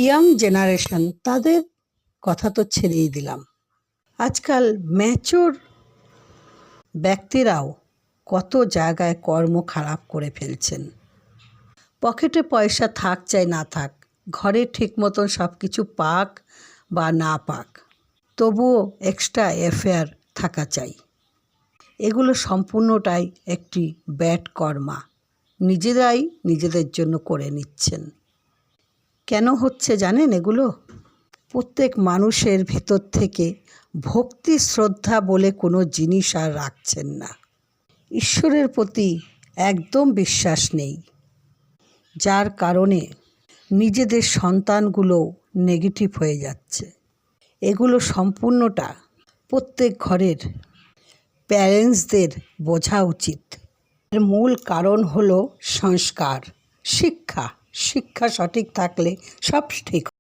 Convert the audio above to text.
Young generation তাদের কথা তো ছেড়েই দিলাম। আজকাল ম্যাচিওর ব্যক্তিরাও কত জায়গায় কর্ম খারাপ করে ফেলছেন। পকেটে পয়সা থাক চাই না থাক, ঘরে ঠিক মতন সব কিছু পাক বা না পাক, তবুও এক্সট্রা অ্যাফেয়ার থাকা চাই। এগুলো সম্পূর্ণটাই একটি ব্যাড কর্মা, নিজেরাই নিজেদের জন্য করে নিচ্ছেন। কেন হচ্ছে জানেন এগুলো? প্রত্যেক মানুষের ভেতর থেকে ভক্তি শ্রদ্ধা বলে কোনো জিনিস আর রাখছেন না। ঈশ্বরের প্রতি একদম বিশ্বাস নেই, যার কারণে নিজেদের সন্তানগুলো নেগেটিভ হয়ে যাচ্ছে। এগুলো সম্পূর্ণটা প্রত্যেক ঘরের প্যারেন্টসদের বোঝা উচিত। এর মূল কারণ হলো সংস্কার, শিক্ষা। শিক্ষা সঠিক থাকলে সব ঠিক।